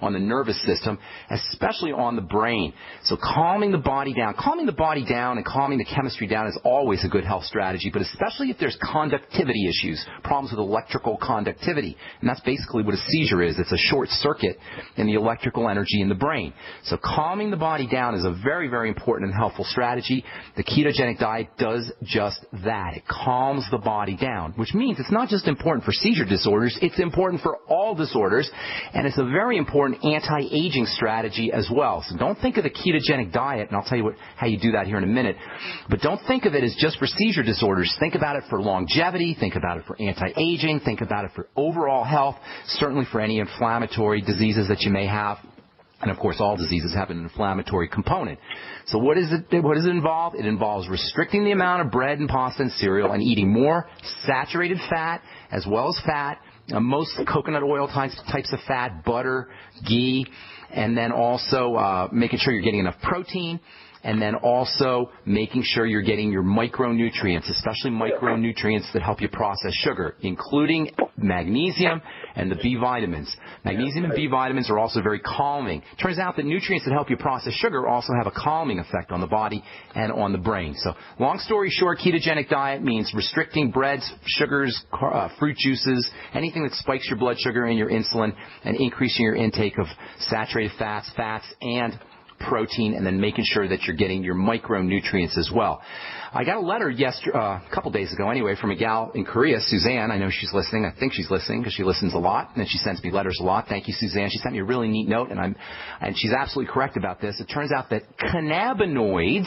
on the nervous system, especially on the brain. So calming the body down and calming the chemistry down is always a good health strategy, but especially if there's conductivity issues, problems with electrical conductivity. And that's basically what a seizure is. It's a short circuit in the electrical energy in the brain. So calming the body down is a very, very important and helpful strategy. The ketogenic diet does just that. It calms the body down, which means it's not just important for seizure disorders, it's important for all disorders, and it's a very important anti-aging strategy as well. So don't think of the ketogenic diet, and I'll tell you how you do that here in a minute, but don't think of it as just for seizure disorders. Think about it for longevity, think about it for anti-aging, think about it for overall health, certainly for any inflammatory diseases that you may have. And, of course, all diseases have an inflammatory component. So what does it involve? It involves restricting the amount of bread and pasta and cereal and eating more saturated fat as well as fat, most coconut oil types of fat, butter, ghee, and then also making sure you're getting enough protein, and then also making sure you're getting your micronutrients, especially micronutrients that help you process sugar, including magnesium and the B vitamins. Magnesium and B vitamins are also very calming. Turns out that nutrients that help you process sugar also have a calming effect on the body and on the brain. So long story short, ketogenic diet means restricting breads, sugars, fruit juices, anything that spikes your blood sugar and your insulin, and increasing your intake of saturated fats, and protein, and then making sure that you're getting your micronutrients as well. I got a letter a couple days ago anyway from a gal in Korea, Suzanne. I know she's listening. I think she's listening because she listens a lot, and she sends me letters a lot. Thank you, Suzanne. She sent me a really neat note, and she's absolutely correct about this. It turns out that cannabinoids,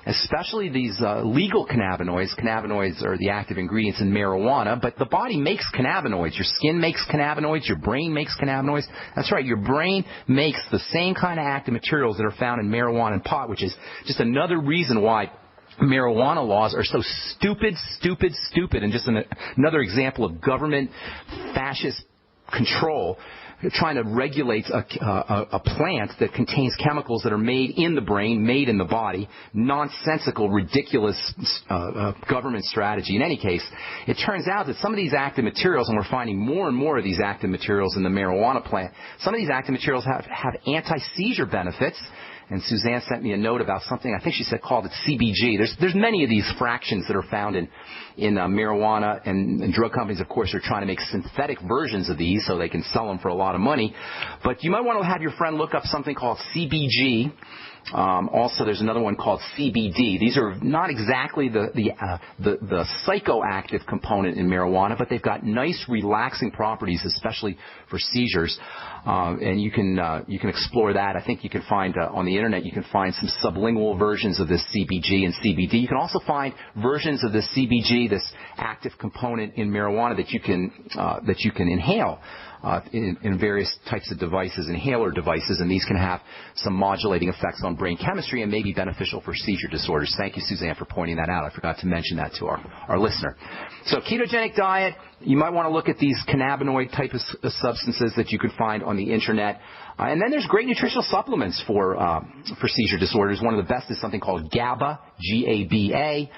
especially these legal cannabinoids are the active ingredients in marijuana, but the body makes cannabinoids. Your skin makes cannabinoids. Your brain makes cannabinoids. That's right. Your brain makes the same kind of active materials that are found in marijuana and pot, which is just another reason why marijuana laws are so stupid, and just another example of government fascist control trying to regulate a plant that contains chemicals that are made in the brain, made in the body. Nonsensical, ridiculous government strategy. In any case, it turns out that some of these active materials, and we're finding more and more of these active materials in the marijuana plant, some of these active materials have anti-seizure benefits. And Suzanne sent me a note about something, I think she said called it CBG. There's many of these fractions that are found in marijuana, and drug companies, of course, are trying to make synthetic versions of these so they can sell them for a lot of money. But you might want to have your friend look up something called CBG. Also, there's another one called CBD. These are not exactly the psychoactive component in marijuana, but they've got nice relaxing properties, especially for seizures. And you can explore that. I think you can find on the internet, you can find some sublingual versions of this CBG and CBD. You can also find versions of this CBG, this active component in marijuana that you can inhale. In various types of devices, inhaler devices, and these can have some modulating effects on brain chemistry and may be beneficial for seizure disorders. Thank you, Suzanne, for pointing that out. I forgot to mention that to our listener. So ketogenic diet, you might want to look at these cannabinoid type of substances that you could find on the internet. And then there's great nutritional supplements for seizure disorders. One of the best is something called GABA, G-A-B-A.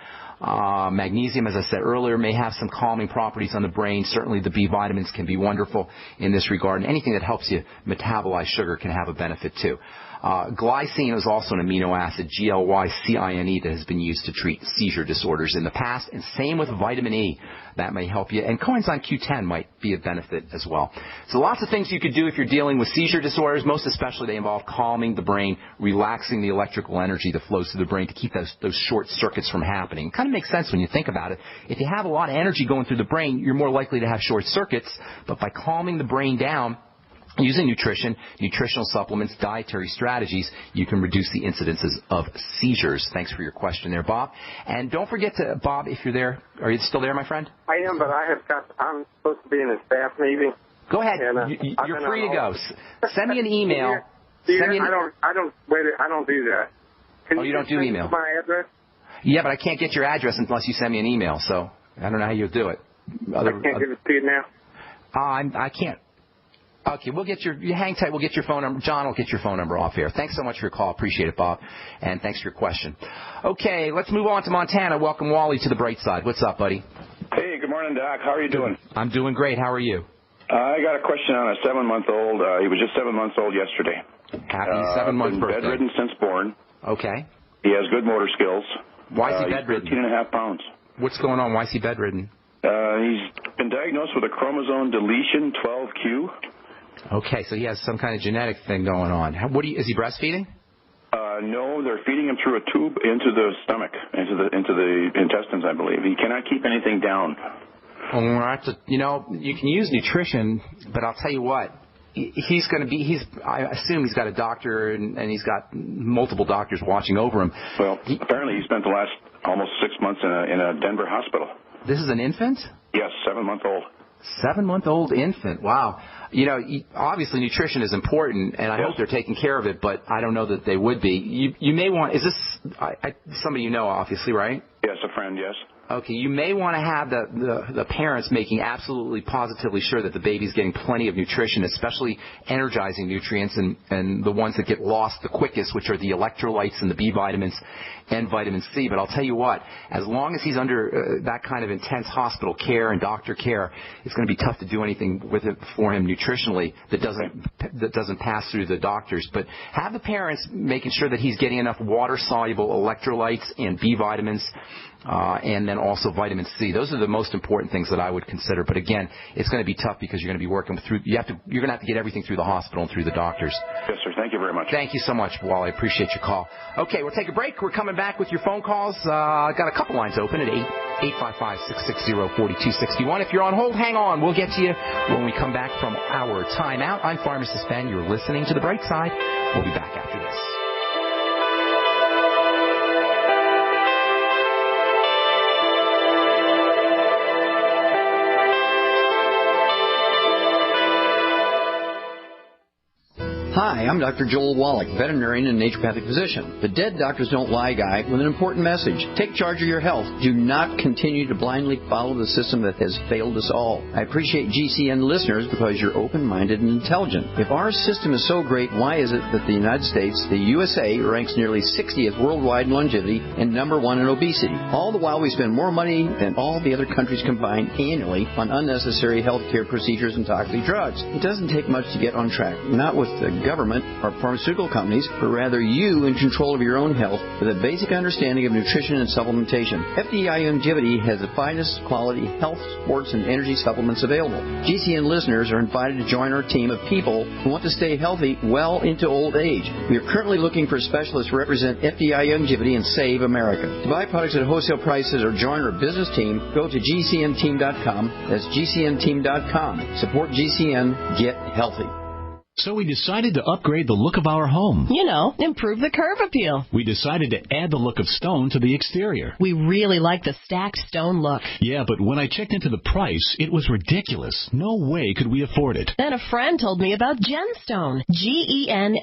Magnesium, as I said earlier, may have some calming properties on the brain. Certainly the B vitamins can be wonderful in this regard. And anything that helps you metabolize sugar can have a benefit too. Glycine is also an amino acid, Glycine, that has been used to treat seizure disorders in the past. And same with vitamin E. That may help you. And coenzyme Q10 might be a benefit as well. So lots of things you could do if you're dealing with seizure disorders. Most especially they involve calming the brain, relaxing the electrical energy that flows through the brain to keep those short circuits from happening. It kind of makes sense when you think about it. If you have a lot of energy going through the brain, you're more likely to have short circuits. But by calming the brain down, using nutrition, nutritional supplements, dietary strategies, you can reduce the incidences of seizures. Thanks for your question there, Bob. And don't forget to, Bob, if you're there, are you still there, my friend? I am, but I'm supposed to be in a staff meeting. Go ahead. You're free to go. Send me an email. I don't do that. You don't do email? My address? Yeah, but I can't get your address unless you send me an email, so I don't know how you'll do it. I can't give it to you now? I can't. Okay, you hang tight. We'll get your phone number. John will get your phone number off here. Thanks so much for your call. Appreciate it, Bob. And thanks for your question. Okay, let's move on to Montana. Welcome, Wally, to the Brightside. What's up, buddy? Hey, good morning, Doc. How are you doing? I'm doing great. How are you? I got a question on a 7-month-old. He was just 7 months old yesterday. Happy 7-month birthday. Bedridden since born. Okay. He has good motor skills. Why is he bedridden? He's 13.5 pounds. What's going on? Why is he bedridden? He's been diagnosed with a chromosome deletion 12q. Okay, so he has some kind of genetic thing going on. Is he breastfeeding? No, they're feeding him through a tube into the stomach, into the intestines, I believe. He cannot keep anything down. Well, you can use nutrition, but I'll tell you what. I assume he's got a doctor and he's got multiple doctors watching over him. Well, apparently he spent the last almost 6 months in a Denver hospital. This is an infant? Yes, 7-month-old. 7-month-old infant. Wow. Obviously nutrition is important, and I hope they're taking care of it, but I don't know that they would be. You may want, is this somebody you know, obviously, right? Yes, a friend, yes. Okay, you may want to have the parents making absolutely positively sure that the baby's getting plenty of nutrition, especially energizing nutrients and the ones that get lost the quickest, which are the electrolytes and the B vitamins and vitamin C. But I'll tell you what, as long as he's under that kind of intense hospital care and doctor care, it's going to be tough to do anything with it for him nutritionally that doesn't pass through the doctors. But have the parents making sure that he's getting enough water-soluble electrolytes and B vitamins, and then also vitamin C. Those are the most important things that I would consider. But again, it's going to be tough because you're going to be working through. You're going to have to get everything through the hospital and through the doctors. Yes, sir. Thank you very much. Thank you so much, Wally. I appreciate your call. Okay, we'll take a break. We're coming back with your phone calls. I've got a couple lines open at 855-660-4261. If you're on hold, hang on. We'll get to you when we come back from our timeout. I'm Pharmacist Ben. You're listening to The Brightside. We'll be back after this. Hi, I'm Dr. Joel Wallach, veterinarian and naturopathic physician. The Dead Doctors Don't Lie guy with an important message. Take charge of your health. Do not continue to blindly follow the system that has failed us all. I appreciate GCN listeners because you're open-minded and intelligent. If our system is so great, why is it that the United States, the USA, ranks nearly 60th worldwide in longevity and number 1 in obesity? All the while we spend more money than all the other countries combined annually on unnecessary healthcare procedures and toxic drugs. It doesn't take much to get on track. Not with the government or pharmaceutical companies, but rather you in control of your own health with a basic understanding of nutrition and supplementation. FDI Longevity has the finest quality health, sports, and energy supplements available. GCN listeners are invited to join our team of people who want to stay healthy well into old age. We are currently looking for specialists to represent FDI Longevity and Save America. To buy products at wholesale prices or join our business team, go to GCNteam.com. That's GCNteam.com. Support GCN. Get healthy. So we decided to upgrade the look of our home. Improve the curb appeal. We decided to add the look of stone to the exterior. We really like the stacked stone look. Yeah, but when I checked into the price, it was ridiculous. No way could we afford it. Then a friend told me about Genstone. Genstone.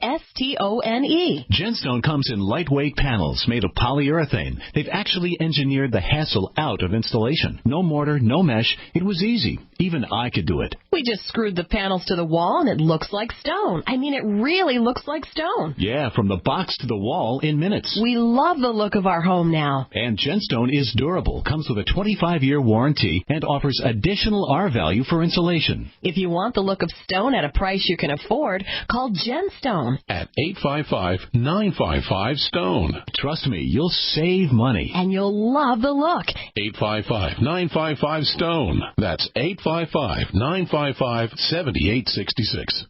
Genstone comes in lightweight panels made of polyurethane. They've actually engineered the hassle out of installation. No mortar, no mesh. It was easy. Even I could do it. We just screwed the panels to the wall and it looks like stone. I mean, it really looks like stone. Yeah, from the box to the wall in minutes. We love the look of our home now. And Genstone is durable, comes with a 25-year warranty, and offers additional R value for insulation. If you want the look of stone at a price you can afford, call Genstone at 855-955-STONE. Trust me, you'll save money. And you'll love the look. 855-955-STONE. That's 855-955-7866.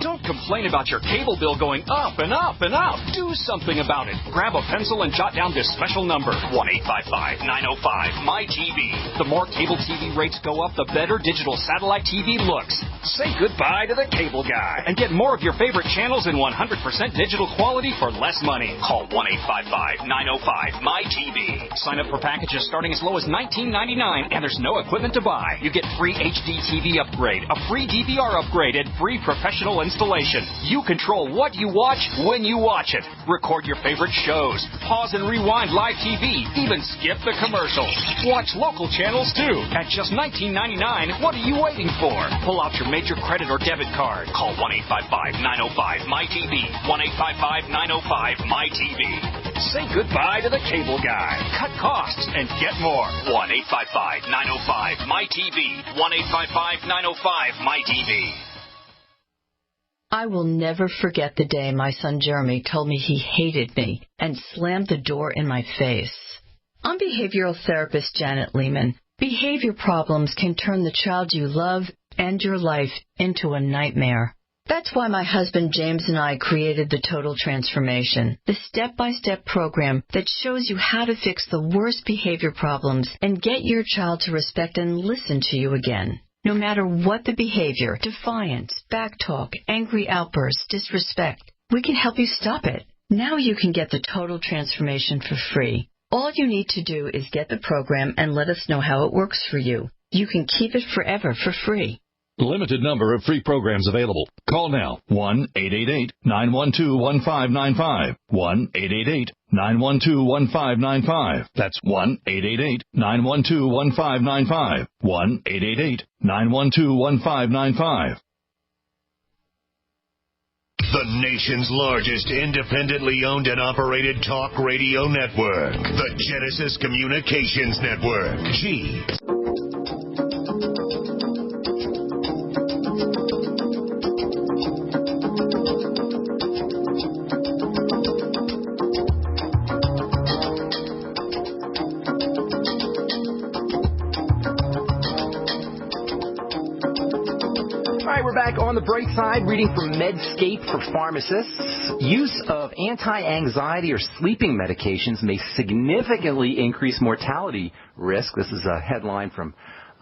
Don't complain about your cable bill going up and up and up. Do something about it. Grab a pencil and jot down this special number, 1-855-905-MY-TV. The more cable TV rates go up, the better digital satellite TV looks. Say goodbye to the cable guy and get more of your favorite channels in 100% digital quality for less money. Call 1-855-905-MY-TV. Sign up for packages starting as low as $19.99, and there's no equipment to buy. You get free HD TV upgrade, a free DVR upgrade, and free professional installation. You control what you watch when you watch it. Record your favorite shows. Pause and rewind live TV. Even skip the commercials. Watch local channels too. At just $19.99, what are you waiting for? Pull out your major credit or debit card. Call 1-855-905-MY-TV. 1-855-905-MY-TV. Say goodbye to the cable guy. Cut costs and get more. 1-855-905-MyTV. 1-855-905-MyTV. I will never forget the day my son Jeremy told me he hated me and slammed the door in my face. I'm behavioral therapist Janet Lehman. Behavior problems can turn the child you love and your life into a nightmare. That's why my husband James and I created the Total Transformation, the step-by-step program that shows you how to fix the worst behavior problems and get your child to respect and listen to you again. No matter what the behavior, defiance, backtalk, angry outbursts, disrespect, we can help you stop it. Now you can get the Total Transformation for free. All you need to do is get the program and let us know how it works for you. You can keep it forever for free. Limited number of free programs available. Call now. 1-888-912-1595. 1-888-912-1595. That's 1-888-912-1595. 1-888-912-1595. The nation's largest independently owned and operated talk radio network. The Genesis Communications Network. G. We're back on the bright side, reading from Medscape for pharmacists. Use of anti-anxiety or sleeping medications may significantly increase mortality risk. This is a headline from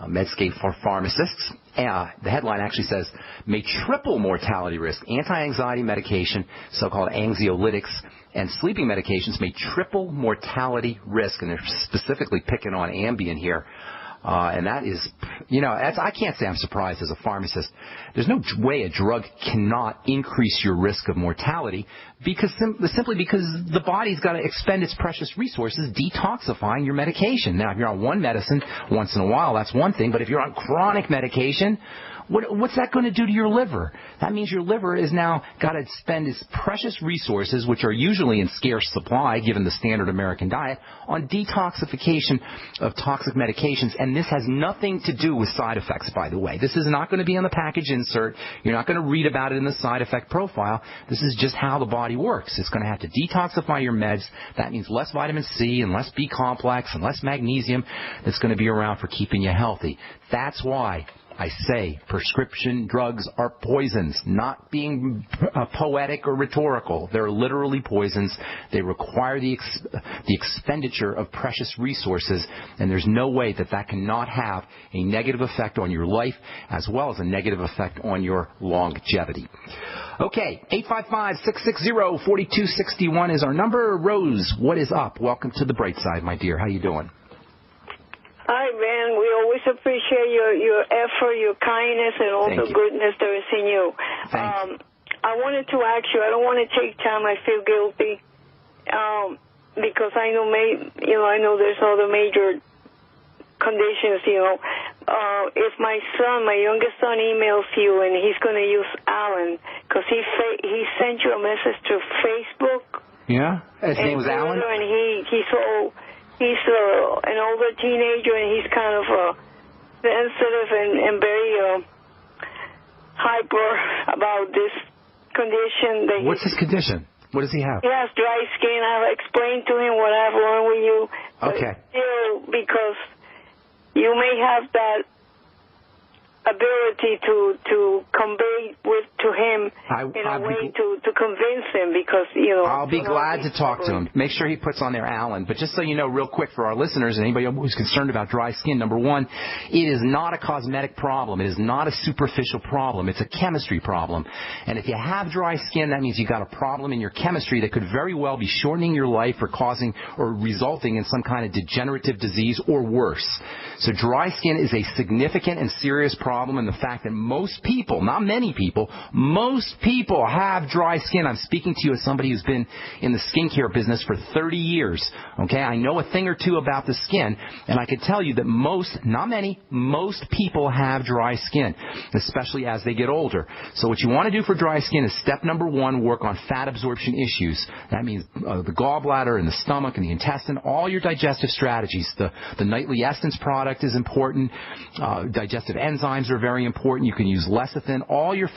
Medscape for pharmacists. The headline actually says, may triple mortality risk. Anti-anxiety medication, so-called anxiolytics, and sleeping medications may triple mortality risk. And they're specifically picking on Ambien here. And that is, I can't say I'm surprised as a pharmacist. There's no way a drug cannot increase your risk of mortality simply because the body's got to expend its precious resources detoxifying your medication. Now, if you're on one medicine once in a while, that's one thing. But if you're on chronic medication, what's that going to do to your liver? That means your liver is now got to spend its precious resources, which are usually in scarce supply given the standard American diet, on detoxification of toxic medications. And this has nothing to do with side effects, by the way. This is not going to be on the package insert. You're not going to read about it in the side effect profile. This is just how the body works. It's going to have to detoxify your meds. That means less vitamin C and less B complex and less magnesium that's going to be around for keeping you healthy. That's why I say prescription drugs are poisons, not being poetic or rhetorical. They're literally poisons. They require the expenditure of precious resources, and there's no way that cannot have a negative effect on your life as well as a negative effect on your longevity. Okay, 855-660-4261 is our number. Rose, what is up? Welcome to the bright side, my dear. How you doing? Hi, Ben. We always appreciate your effort, your kindness, and all the goodness there is in you. I wanted to ask you, I don't want to take time. I feel guilty because I know there's other major conditions, if my youngest son emails you and he's going to use Alan because he sent you a message to Facebook. Yeah? His name was Alan? And he's an older teenager, and he's kind of sensitive and very hyper about this condition. What's his condition? What does he have? He has dry skin. I've explained to him what I've learned with you. Okay. Still, because you may have that ability to convey to him in a way to convince him because, I'll be glad to talk to him. Make sure he puts on there Alan. But just so you know, real quick for our listeners and anybody who's concerned about dry skin, number one, it is not a cosmetic problem. It is not a superficial problem. It's a chemistry problem. And if you have dry skin, that means you got a problem in your chemistry that could very well be shortening your life or causing or resulting in some kind of degenerative disease or worse. So dry skin is a significant and serious problem, and the fact that most people, not many people, Most people have dry skin. I'm speaking to you as somebody who's been in the skincare business for 30 years. Okay, I know a thing or two about the skin, and I can tell you that most, not many, most people have dry skin, especially as they get older. So what you want to do for dry skin is step number 1, work on fat absorption issues. That means the gallbladder and the stomach and the intestine, all your digestive strategies. The nightly essence product is important. Digestive enzymes are very important. You can use lecithin. All your